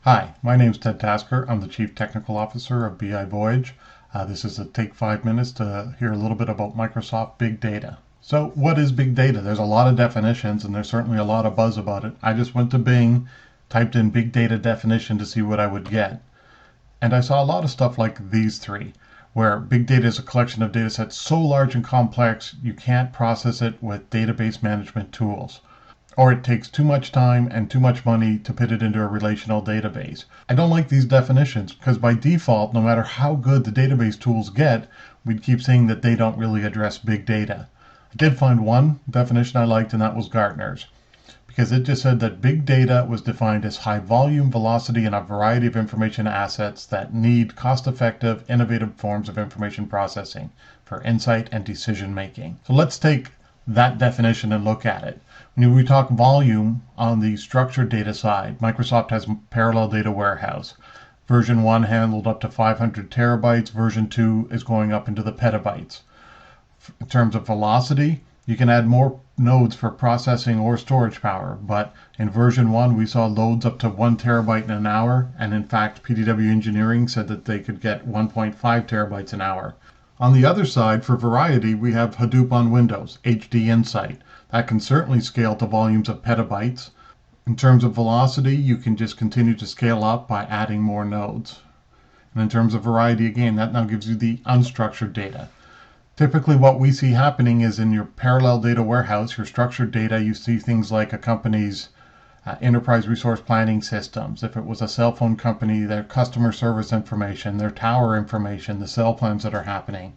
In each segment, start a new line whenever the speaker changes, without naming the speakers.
Hi, my name is Ted Tasker. I'm the Chief Technical Officer of BI Voyage. This is a take 5 minutes to hear a little bit about Microsoft Big Data. So what is big data? There's a lot of definitions and there's certainly a lot of buzz about it. I just went to Bing, typed in big data definition to see what I would get. And I saw a lot of stuff like these three, where big data is a collection of data sets so large and complex you can't process it with database management tools, or it takes too much time and too much money to put it into a relational database. I don't like these definitions because by default, no matter how good the database tools get, we'd keep saying that they don't really address big data. I did find one definition I liked, and that was Gartner's, because it just said that big data was defined as high volume, velocity, and a variety of information assets that need cost-effective, innovative forms of information processing for insight and decision making. So let's take that definition and look at it. When we talk volume on the structured data side, Microsoft has Parallel Data Warehouse. Version 1 handled up to 500 terabytes. Version 2 is going up into the petabytes. In terms of velocity, you can add more nodes for processing or storage power, but in version 1 we saw loads up to 1 terabyte in an hour, and in fact PDW Engineering said that they could get 1.5 terabytes an hour. On the other side, for variety, we have Hadoop on Windows, HD Insight. That can certainly scale to volumes of petabytes. In terms of velocity, you can just continue to scale up by adding more nodes. And in terms of variety, again, that now gives you the unstructured data. Typically what we see happening is in your parallel data warehouse, your structured data, you see things like a company's enterprise resource planning systems. If it was a cell phone company, their customer service information, their tower information, the cell plans that are happening.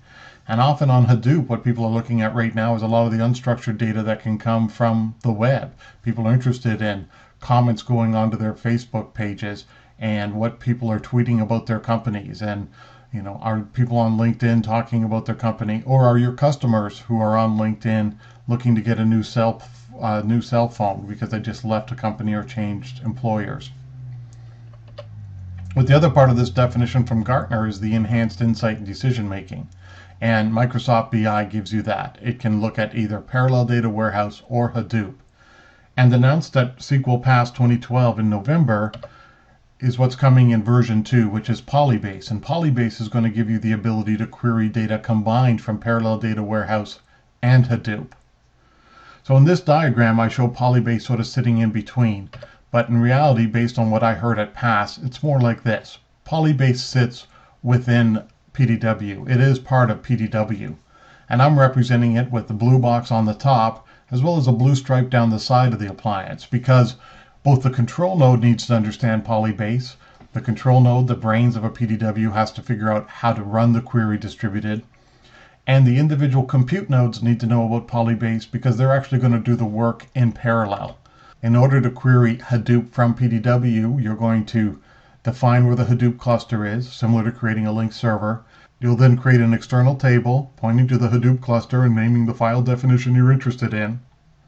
And often on Hadoop, what people are looking at right now is a lot of the unstructured data that can come from the web. People are interested in comments going onto their Facebook pages and what people are tweeting about their companies. And are people on LinkedIn talking about their company, or are your customers who are on LinkedIn looking to get a new cell phone because they just left a company or changed employers? But the other part of this definition from Gartner is the enhanced insight and decision making. And Microsoft BI gives you that. It can look at either Parallel Data Warehouse or Hadoop. And announced at SQL Pass 2012 in November is what's coming in version 2, which is Polybase. And Polybase is going to give you the ability to query data combined from Parallel Data Warehouse and Hadoop. So in this diagram, I show Polybase sort of sitting in between. But in reality, based on what I heard at Pass, it's more like this. Polybase sits within PDW. It is part of PDW. And I'm representing it with the blue box on the top, as well as a blue stripe down the side of the appliance, because both the control node needs to understand Polybase. The control node, the brains of a PDW, has to figure out how to run the query distributed. And the individual compute nodes need to know about Polybase because they're actually going to do the work in parallel. In order to query Hadoop from PDW, you're going to define where the Hadoop cluster is, similar to creating a linked server. You'll then create an external table pointing to the Hadoop cluster and naming the file definition you're interested in.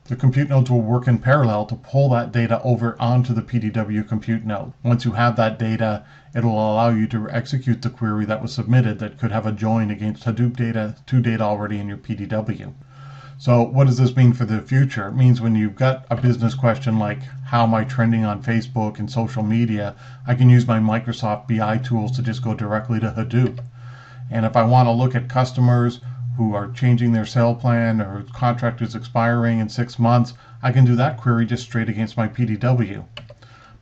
The compute nodes will work in parallel to pull that data over onto the PDW compute node. Once you have that data, it'll allow you to execute the query that was submitted that could have a join against Hadoop data to data already in your PDW. So what does this mean for the future? It means when you've got a business question like, how am I trending on Facebook and social media, I can use my Microsoft BI tools to just go directly to Hadoop. And if I want to look at customers who are changing their cell plan or contract is expiring in 6 months, I can do that query just straight against my PDW.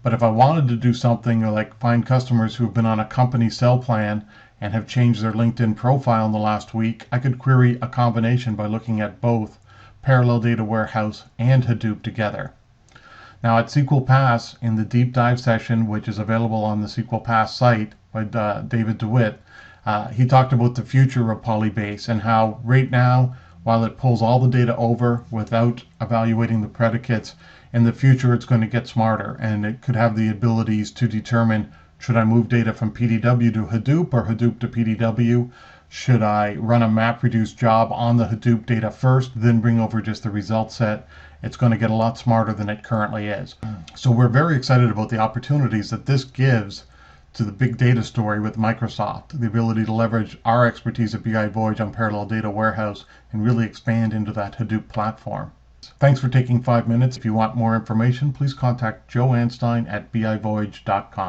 But if I wanted to do something like find customers who've been on a company cell plan and have changed their LinkedIn profile in the last week, I could query a combination by looking at both Parallel Data Warehouse and Hadoop together. Now at SQL Pass, in the deep dive session, which is available on the SQL Pass site by David DeWitt, he talked about the future of Polybase and how right now, while it pulls all the data over without evaluating the predicates, in the future it's going to get smarter and it could have the abilities to determine, should I move data from PDW to Hadoop or Hadoop to PDW? Should I run a MapReduce job on the Hadoop data first, then bring over just the result set? It's going to get a lot smarter than it currently is. So we're very excited about the opportunities that this gives to the big data story with Microsoft, the ability to leverage our expertise at BI Voyage on Parallel Data Warehouse and really expand into that Hadoop platform. Thanks for taking 5 minutes. If you want more information, please contact Joe Anstein at bivoyage.com.